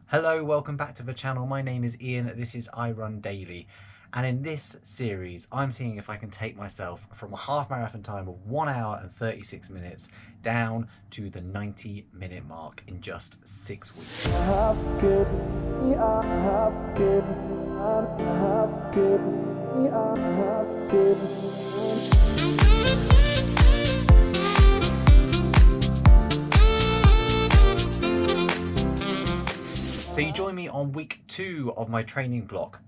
Hello, welcome back to the channel. My name is Ian, this is I Run Daily, and in this series I'm seeing if I can take myself from a half marathon time of 1 hour and 36 minutes down to the 90-minute mark in just 6 weeks. So you join me on week 2 of my training block.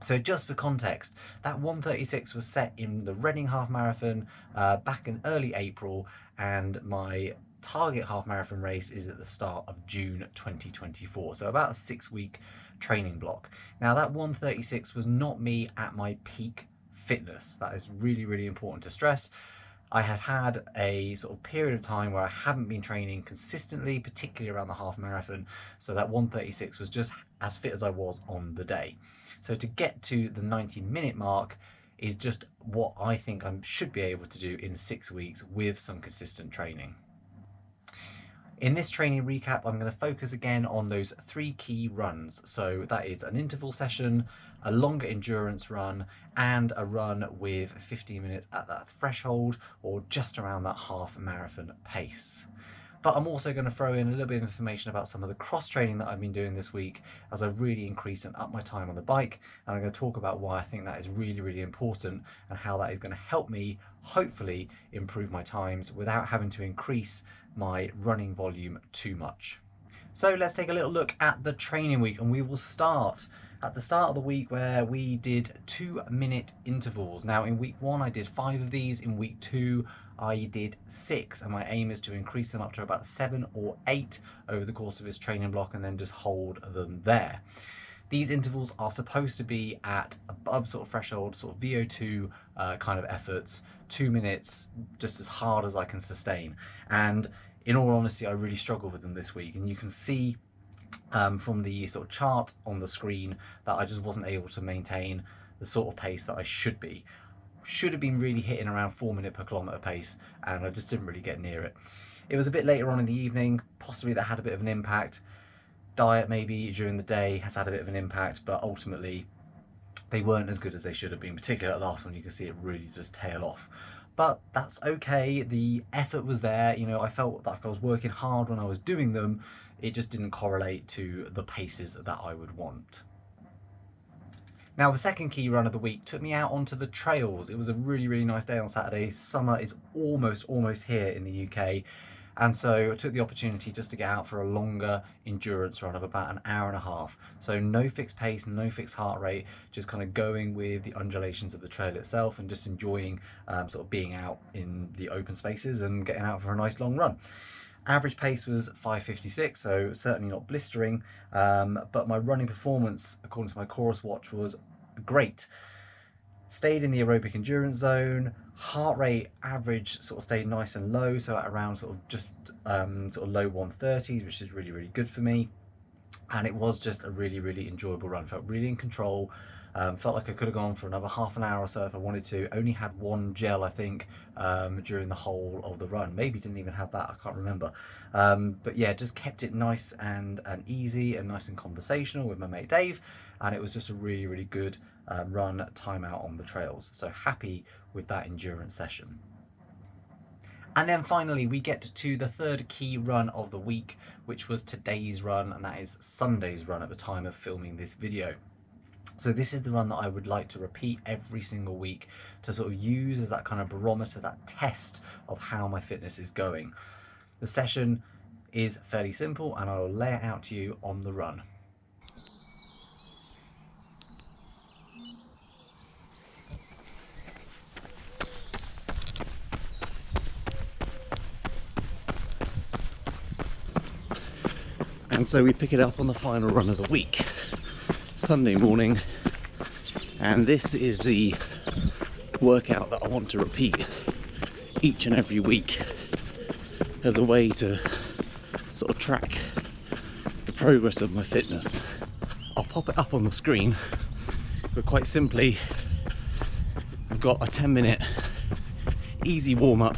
So just for context, that 1:36 was set in the Reading Half Marathon back in early April, and my target half marathon race is at the start of June 2024. So about a 6-week training block. Now that 1:36 was not me at my peak fitness. That is really, really important to stress. I had had a sort of period of time where I haven't been training consistently, particularly around the half marathon. So that 1:36 was just as fit as I was on the day. So to get to the 90-minute mark is just what I think I should be able to do in 6 weeks with some consistent training. In this training recap, I'm going to focus again on those 3 key runs. So that is an interval session, a longer endurance run, and a run with 15 minutes at that threshold or just around that half marathon pace. But I'm also going to throw in a little bit of information about some of the cross training that I've been doing this week as I've really increased and upped my time on the bike. And I'm going to talk about why I think that is really, really important and how that is going to help me hopefully improve my times without having to increase my running volume too much. So let's take a little look at the training week, and we will start at the start of the week where we did 2-minute intervals. Now in week 1 I did 5 of these, in week 2 I did 6, and my aim is to increase them up to about 7 or 8 over the course of this training block and then just hold them there. These intervals are supposed to be at above sort of threshold, sort of VO2 kind of efforts, 2 minutes, just as hard as I can sustain. And in all honesty, I really struggled with them this week, and you can see from the sort of chart on the screen that I just wasn't able to maintain the sort of pace that I should be. Should have been really hitting around 4 minute per kilometre pace, and I just didn't really get near it. It was a bit later on in the evening, possibly that had a bit of an impact. Diet maybe during the day has had a bit of an impact, but ultimately they weren't as good as they should have been, particularly at the last one. You can see it really just tail off. But that's okay, the effort was there. You know, I felt like I was working hard when I was doing them. It just didn't correlate to the paces that I would want. Now the second key run of the week took me out onto the trails. It was a really, really nice day on Saturday. Summer is almost here in the UK. And so I took the opportunity just to get out for a longer endurance run of about an hour and a half. So no fixed pace, no fixed heart rate, just kind of going with the undulations of the trail itself and just enjoying sort of being out in the open spaces and getting out for a nice long run. Average pace was 5:56, so certainly not blistering, but my running performance, according to my Chorus watch, was great. Stayed in the aerobic endurance zone. Heart rate average sort of stayed nice and low, so at around sort of just sort of low 130s, which is really, really good for me. And it was just a really, really enjoyable run. Felt really in control. Felt like I could have gone for another half an hour or so if I wanted to. Only had one gel, I think, during the whole of the run. Maybe didn't even have that, I can't remember. But yeah, just kept it nice and easy and nice and conversational with my mate Dave. And it was just a really, really good run time out on the trails. So happy with that endurance session. And then finally we get to the third key run of the week, which was today's run, and that is Sunday's run at the time of filming this video. So this is the run that I would like to repeat every single week to sort of use as that kind of barometer, that test of how my fitness is going. The session is fairly simple, and I will lay it out to you on the run. And so we pick it up on the final run of the week, Sunday morning, and this is the workout that I want to repeat each and every week as a way to sort of track the progress of my fitness. I'll pop it up on the screen, but quite simply I've got a 10-minute easy warm-up,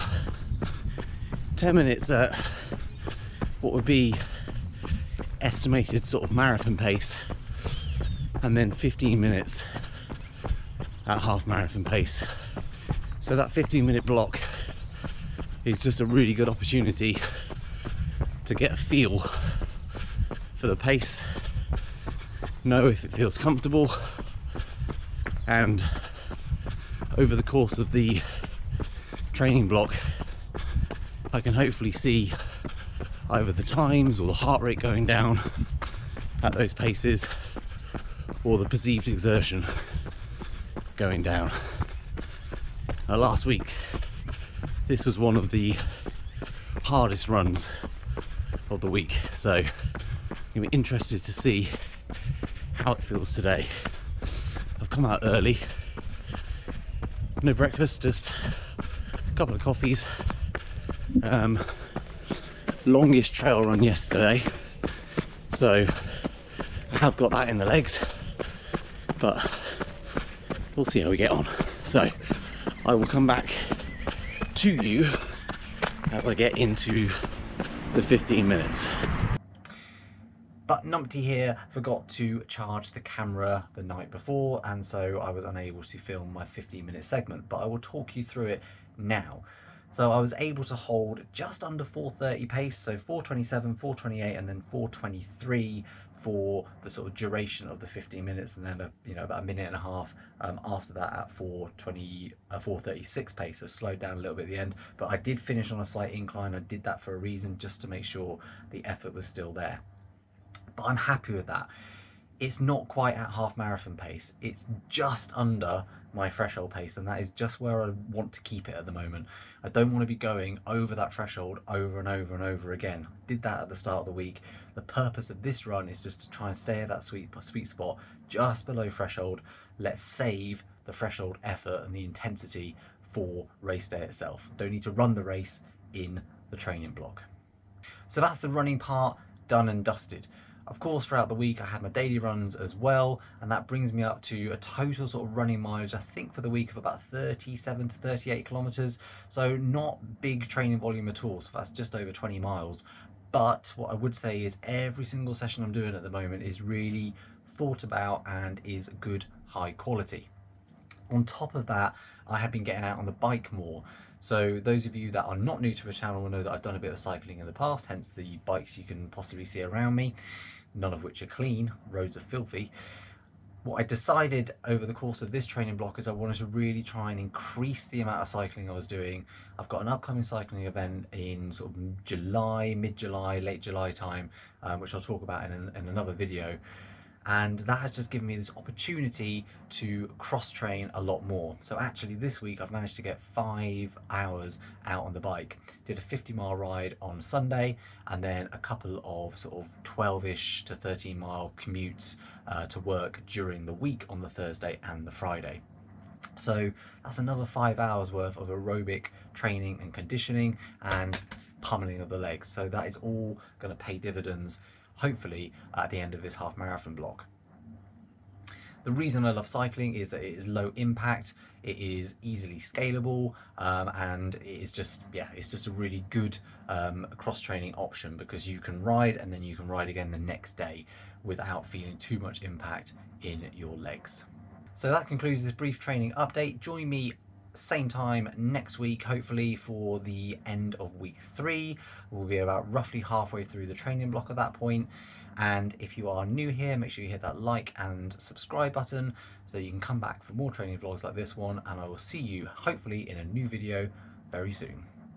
10 minutes at what would be estimated sort of marathon pace, and then 15 minutes at half marathon pace. So that 15-minute block is just a really good opportunity to get a feel for the pace, know if it feels comfortable, and over the course of the training block I can hopefully see either the times or the heart rate going down at those paces, or the perceived exertion going down. Last week this was one of the hardest runs of the week, so you'll be interested to see how it feels today. I've come out early, no breakfast, just a couple of coffees. Longest trail run yesterday, so I have got that in the legs, but we'll see how we get on. So I will come back to you as I get into the 15 minutes. But Numpty here forgot to charge the camera the night before, and so I was unable to film my 15-minute segment, but I will talk you through it now. So I was able to hold just under 4:30 pace, so 4:27, 4:28, and then 4:23 for the sort of duration of the 15 minutes, and then about a minute and a half after that at 4:36 pace. So slowed down a little bit at the end, but I did finish on a slight incline. I did that for a reason, just to make sure the effort was still there. But I'm happy with that. It's not quite at half marathon pace, it's just under my threshold pace, and that is just where I want to keep it at the moment. I don't want to be going over that threshold over and over and over again. I did that at the start of the week. The purpose of this run is just to try and stay at that sweet spot just below threshold. Let's save the threshold effort and the intensity for race day itself. Don't need to run the race in the training block. So that's the running part done and dusted. Of course, throughout the week I had my daily runs as well, and that brings me up to a total sort of running mileage, I think, for the week of about 37 to 38 kilometers. So not big training volume at all, so that's just over 20 miles. But what I would say is every single session I'm doing at the moment is really thought about and is good, high quality. On top of that, I have been getting out on the bike more. So those of you that are not new to the channel will know that I've done a bit of cycling in the past, hence the bikes you can possibly see around me, none of which are clean, roads are filthy. What I decided over the course of this training block is I wanted to really try and increase the amount of cycling I was doing. I've got an upcoming cycling event in sort of July, mid-July, late July time, which I'll talk about in another video. And that has just given me this opportunity to cross-train a lot more. So actually this week I've managed to get 5 hours out on the bike. Did a 50-mile ride on Sunday, and then a couple of sort of 12-ish to 13-mile commutes to work during the week on the Thursday and the Friday. So that's another 5 hours worth of aerobic training and conditioning and pummeling of the legs. So that is all going to pay dividends, hopefully, at the end of this half marathon block. The reason I love cycling is that it is low impact, it is easily scalable, and it is just, it's just a really good cross-training option, because you can ride and then you can ride again the next day without feeling too much impact in your legs. So that concludes this brief training update. Join me same time next week, hopefully, for the end of week 3. We'll be about roughly halfway through the training block at that point. And if you are new here, make sure you hit that like and subscribe button so you can come back for more training vlogs like this one, and I will see you hopefully in a new video very soon.